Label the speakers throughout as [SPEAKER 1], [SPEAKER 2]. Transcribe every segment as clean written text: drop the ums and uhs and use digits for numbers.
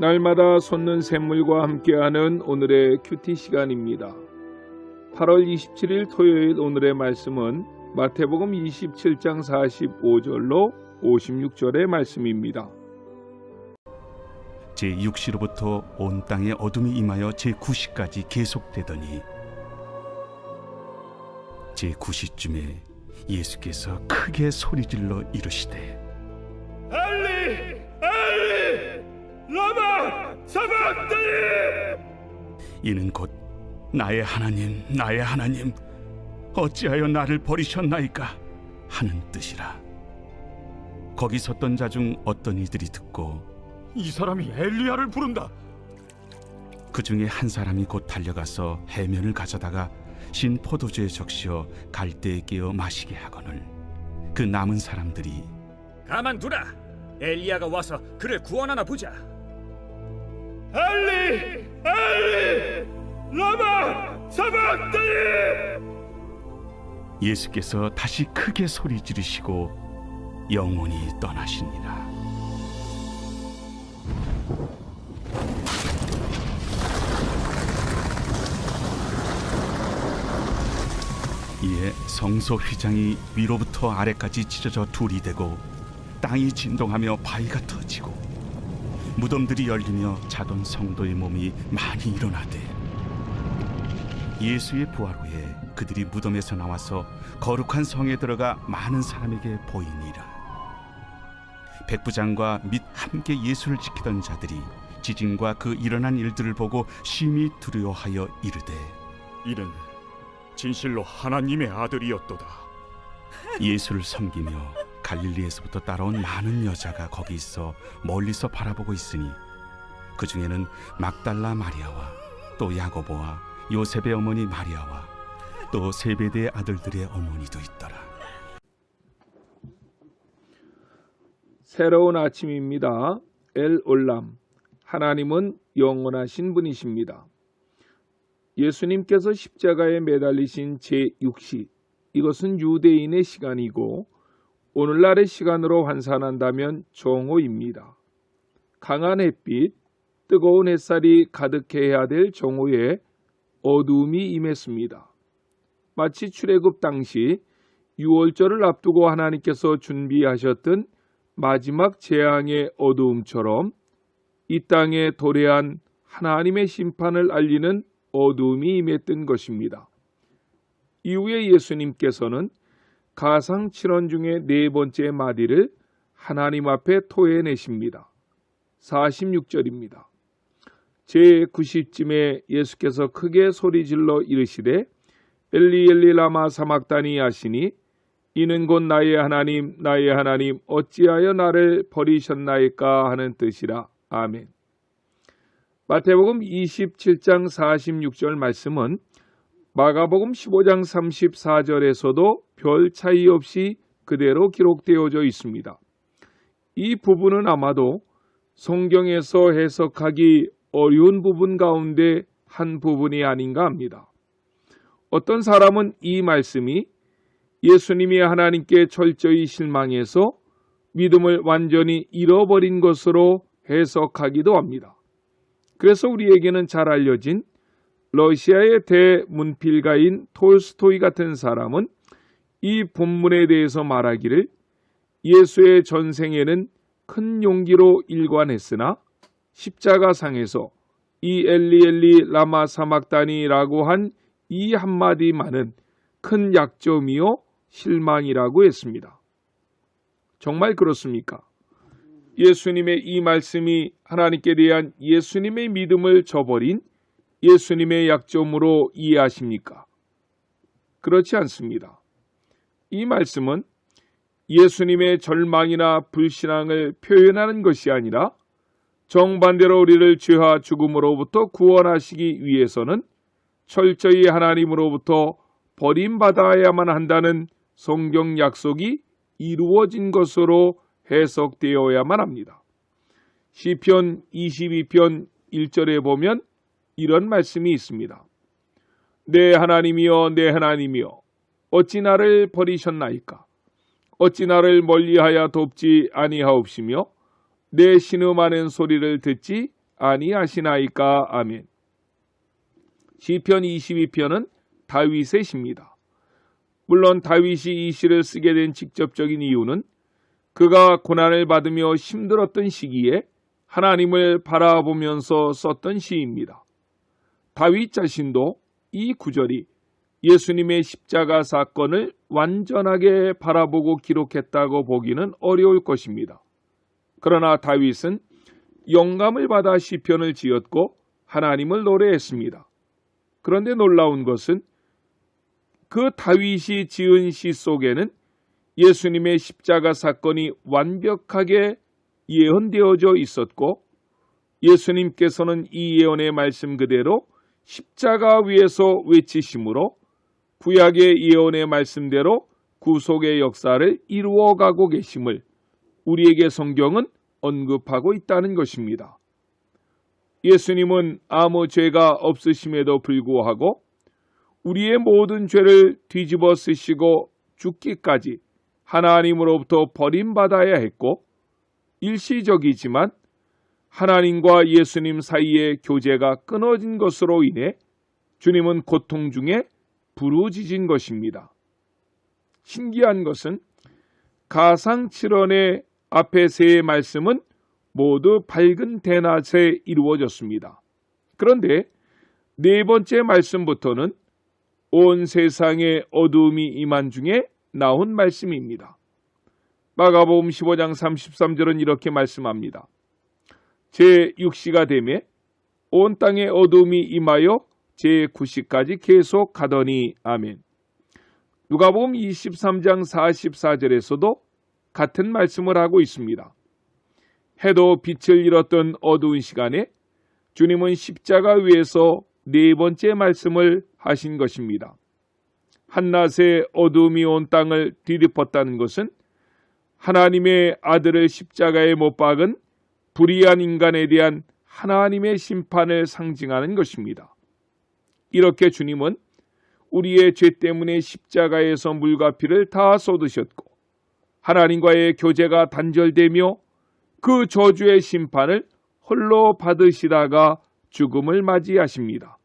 [SPEAKER 1] 날마다 솟는 샘물과 함께하는 오늘의 큐티 시간입니다. 8월 27일 토요일 오늘의 말씀은 마태복음 27장 45절로 56절의 말씀입니다.
[SPEAKER 2] 제6시로부터 온 땅에 어둠이 임하여 제9시까지 계속되더니 제9시쯤에 예수께서 크게 소리질러 이르시되
[SPEAKER 3] 엘리 엘리 라마 사박다니,
[SPEAKER 2] 이는 곧 나의 하나님 나의 하나님 어찌하여 나를 버리셨나이까 하는 뜻이라. 거기 섰던 자 중 어떤 이들이 듣고
[SPEAKER 3] 이 사람이 엘리야를 부른다.
[SPEAKER 2] 그 중에 한 사람이 곧 달려가서 해면을 가져다가 신 포도주에 적시어 갈대에 끼어 마시게 하거늘 그 남은 사람들이
[SPEAKER 4] 가만두라. 엘리야가 와서 그를 구원하나 보자.
[SPEAKER 3] 엘리 엘리 라마 사박다니.
[SPEAKER 2] 예수께서 다시 크게 소리 지르시고 영원히 떠나시니라. 이에 성소 휘장이 위로부터 아래까지 찢어져 둘이 되고 땅이 진동하며 바위가 터지고 무덤들이 열리며 자던 성도의 몸이 많이 일어나되 예수의 부활 후에 그들이 무덤에서 나와서 거룩한 성에 들어가 많은 사람에게 보이니라. 백부장과 및 함께 예수를 지키던 자들이 지진과 그 일어난 일들을 보고 심히 두려워하여 이르되
[SPEAKER 3] 이는 진실로 하나님의 아들이었도다.
[SPEAKER 2] 예수를 섬기며 갈릴리에서부터 따라온 많은 여자가 거기 있어 멀리서 바라보고 있으니 그 중에는 막달라 마리아와 또 야고보와 요셉의 어머니 마리아와 또 세베대의 아들들의 어머니도 있더라.
[SPEAKER 1] 새로운 아침입니다. 엘 올람, 하나님은 영원하신 분이십니다. 예수님께서 십자가에 매달리신 제6시, 이것은 유대인의 시간이고 오늘날의 시간으로 환산한다면 정오입니다. 강한 햇빛, 뜨거운 햇살이 가득해야 될 정오에 어두움이 임했습니다. 마치 출애굽 당시 6월절을 앞두고 하나님께서 준비하셨던 마지막 재앙의 어두움처럼 이 땅에 도래한 하나님의 심판을 알리는 어두움이 임했던 것입니다. 이후에 예수님께서는 가상 7원 중에 네 번째 마디를 하나님 앞에 토해내십니다. 46절입니다. 제9시쯤에 예수께서 크게 소리질러 이르시되 엘리 엘리 라마 사막다니 하시니 이는 곧 나의 하나님 나의 하나님 어찌하여 나를 버리셨나이까 하는 뜻이라. 아멘. 마태복음 27장 46절 말씀은 마가복음 15장 34절에서도 별 차이 없이 그대로 기록되어져 있습니다. 이 부분은 아마도 성경에서 해석하기 어려운 부분 가운데 한 부분이 아닌가 합니다. 어떤 사람은 이 말씀이 예수님이 하나님께 철저히 실망해서 믿음을 완전히 잃어버린 것으로 해석하기도 합니다. 그래서 우리에게는 잘 알려진 러시아의 대문필가인 톨스토이 같은 사람은 이 본문에 대해서 말하기를 예수의 전생에는 큰 용기로 일관했으나 십자가상에서 이 엘리 엘리 라마 사막다니라고 한 이 한마디만은 큰 약점이요 실망이라고 했습니다. 정말 그렇습니까? 예수님의 이 말씀이 하나님께 대한 예수님의 믿음을 저버린 예수님의 약점으로 이해하십니까? 그렇지 않습니다. 이 말씀은 예수님의 절망이나 불신앙을 표현하는 것이 아니라 정반대로 우리를 죄와 죽음으로부터 구원하시기 위해서는 철저히 하나님으로부터 버림받아야만 한다는 성경 약속이 이루어진 것으로 해석되어야만 합니다. 시편 22편 1절에 보면 이런 말씀이 있습니다. 내 하나님이여 내 하나님이여 어찌 나를 버리셨나이까? 어찌 나를 멀리하여 돕지 아니하옵시며 내 신음하는 소리를 듣지 아니하시나이까. 아멘. 시편 22편은 다윗의 시입니다. 물론 다윗이 이 시를 쓰게 된 직접적인 이유는 그가 고난을 받으며 힘들었던 시기에 하나님을 바라보면서 썼던 시입니다. 다윗 자신도 이 구절이 예수님의 십자가 사건을 완전하게 바라보고 기록했다고 보기는 어려울 것입니다. 그러나 다윗은 영감을 받아 시편을 지었고 하나님을 노래했습니다. 그런데 놀라운 것은 그 다윗이 지은 시 속에는 예수님의 십자가 사건이 완벽하게 예언되어져 있었고 예수님께서는 이 예언의 말씀 그대로 십자가 위에서 외치심으로 구약의 예언의 말씀대로 구속의 역사를 이루어가고 계심을 우리에게 성경은 언급하고 있다는 것입니다. 예수님은 아무 죄가 없으심에도 불구하고 우리의 모든 죄를 뒤집어 쓰시고 죽기까지 하나님으로부터 버림받아야 했고 일시적이지만 하나님과 예수님 사이의 교제가 끊어진 것으로 인해 주님은 고통 중에 부르짖은 것입니다. 신기한 것은 가상 7원의 앞에 세 말씀은 모두 밝은 대낮에 이루어졌습니다. 그런데 네 번째 말씀부터는 온 세상에 어두움이 임한 중에 나온 말씀입니다. 마가복음 15장 33절은 이렇게 말씀합니다. 제6시가 되매 온 땅에 어두움이 임하여 제9시까지 계속 가더니. 아멘. 누가복음 23장 44절에서도 같은 말씀을 하고 있습니다. 해도 빛을 잃었던 어두운 시간에 주님은 십자가 위에서 네 번째 말씀을 하신 것입니다. 한낮에 어두움이 온 땅을 뒤덮었다는 것은 하나님의 아들을 십자가에 못 박은 불의한 인간에 대한 하나님의 심판을 상징하는 것입니다. 이렇게 주님은 우리의 죄 때문에 십자가에서 물과 피를 다 쏟으셨고 하나님과의 교제가 단절되며 그 저주의 심판을 홀로 받으시다가 죽음을 맞이하십니다.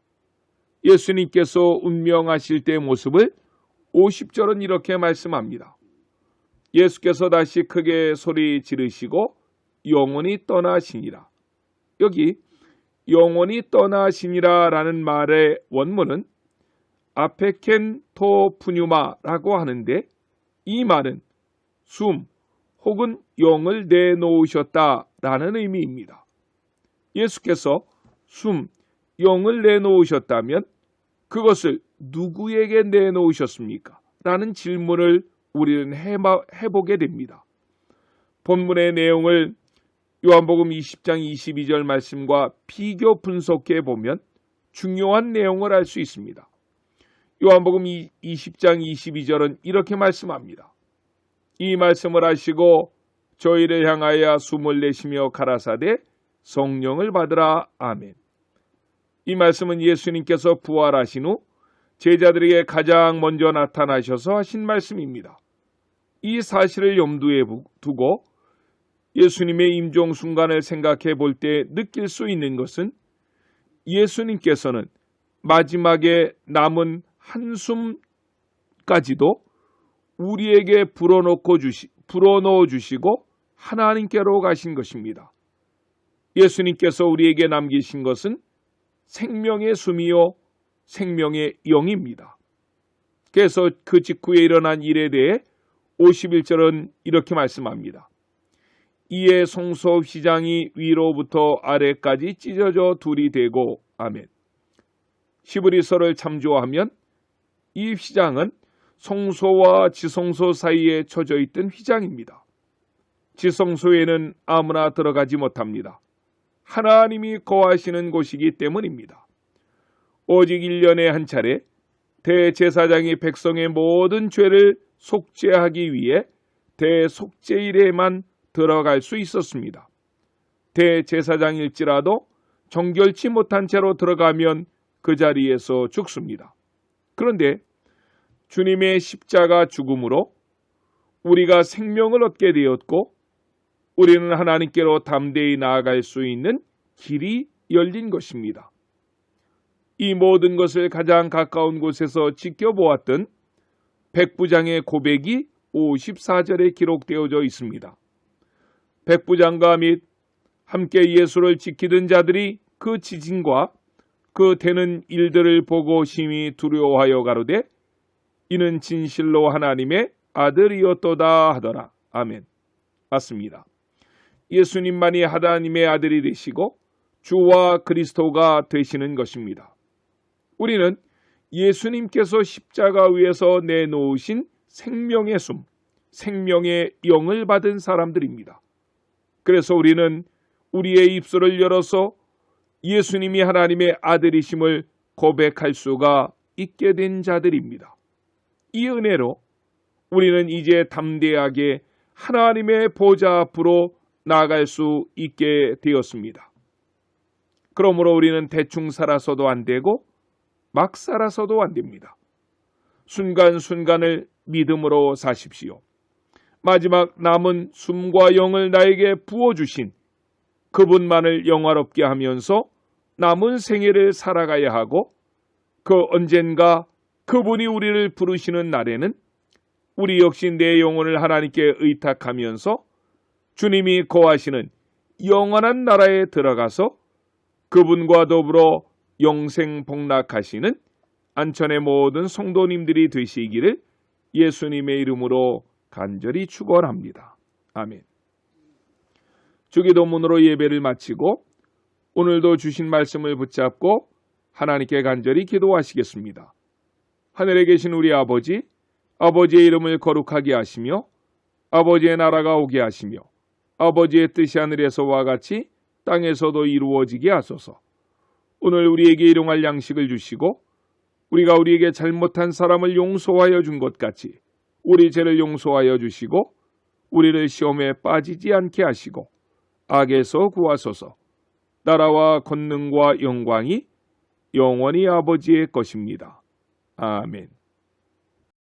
[SPEAKER 1] 예수님께서 운명하실 때의 모습을 50절은 이렇게 말씀합니다. 예수께서 다시 크게 소리 지르시고 영원히 떠나시니라. 여기 영원히 떠나시니라 라는 말의 원문은 아페켄 토 푸뉴마라고 하는데 이 말은 숨 혹은 영을 내놓으셨다라는 의미입니다. 예수께서 숨, 영을 내놓으셨다면 그것을 누구에게 내놓으셨습니까? 라는 질문을 우리는 해보게 됩니다. 본문의 내용을 요한복음 20장 22절 말씀과 비교 분석해 보면 중요한 내용을 알 수 있습니다. 요한복음 20장 22절은 이렇게 말씀합니다. 이 말씀을 하시고 저희를 향하여 숨을 내쉬며 가라사대 성령을 받으라. 아멘. 이 말씀은 예수님께서 부활하신 후 제자들에게 가장 먼저 나타나셔서 하신 말씀입니다. 이 사실을 염두에 두고 예수님의 임종 순간을 생각해 볼 때 느낄 수 있는 것은 예수님께서는 마지막에 남은 한숨까지도 우리에게 불어넣어 주시고 하나님께로 가신 것입니다. 예수님께서 우리에게 남기신 것은 생명의 숨이요 생명의 영입니다. 그래서 그 직후에 일어난 일에 대해 51절은 이렇게 말씀합니다. 이에 송소 휘장이 위로부터 아래까지 찢어져 둘이 되고. 아멘. 히브리서를 참조하면 이 휘장은 송소와 지성소 사이에 쳐져 있던 휘장입니다. 지성소에는 아무나 들어가지 못합니다. 하나님이 거하시는 곳이기 때문입니다. 오직 1년에 한 차례 대제사장이 백성의 모든 죄를 속죄하기 위해 대속죄일에만 들어갈 수 있었습니다. 대제사장일지라도 정결치 못한 채로 들어가면 그 자리에서 죽습니다. 그런데 주님의 십자가 죽음으로 우리가 생명을 얻게 되었고 우리는 하나님께로 담대히 나아갈 수 있는 길이 열린 것입니다. 이 모든 것을 가장 가까운 곳에서 지켜보았던 백부장의 고백이 54절에 기록되어져 있습니다. 백부장과 및 함께 예수를 지키던 자들이 그 지진과 그 되는 일들을 보고 심히 두려워하여 가로되 이는 진실로 하나님의 아들이었도다 하더라. 아멘. 맞습니다. 예수님만이 하나님의 아들이 되시고 주와 그리스도가 되시는 것입니다. 우리는 예수님께서 십자가 위에서 내놓으신 생명의 숨, 생명의 영을 받은 사람들입니다. 그래서 우리는 우리의 입술을 열어서 예수님이 하나님의 아들이심을 고백할 수가 있게 된 자들입니다. 이 은혜로 우리는 이제 담대하게 하나님의 보좌 앞으로 나아갈 수 있게 되었습니다. 그러므로 우리는 대충 살아서도 안 되고 막 살아서도 안 됩니다. 순간순간을 믿음으로 사십시오. 마지막 남은 숨과 영을 나에게 부어주신 그분만을 영화롭게 하면서 남은 생애를 살아가야 하고 그 언젠가 그분이 우리를 부르시는 날에는 우리 역시 내 영혼을 하나님께 의탁하면서 주님이 거하시는 영원한 나라에 들어가서 그분과 더불어 영생 복락하시는 안천의 모든 성도님들이 되시기를 예수님의 이름으로 간절히 축원합니다. 아멘. 주기도문으로 예배를 마치고 오늘도 주신 말씀을 붙잡고 하나님께 간절히 기도하시겠습니다. 하늘에 계신 우리 아버지, 아버지의 이름을 거룩하게 하시며 아버지의 나라가 오게 하시며 아버지의 뜻이 하늘에서와 같이 땅에서도 이루어지게 하소서. 오늘 우리에게 일용할 양식을 주시고 우리가 우리에게 잘못한 사람을 용서하여 준 것 같이 우리 죄를 용서하여 주시고 우리를 시험에 빠지지 않게 하시고 악에서 구하소서. 나라와 권능과 영광이 영원히 아버지의 것입니다. 아멘.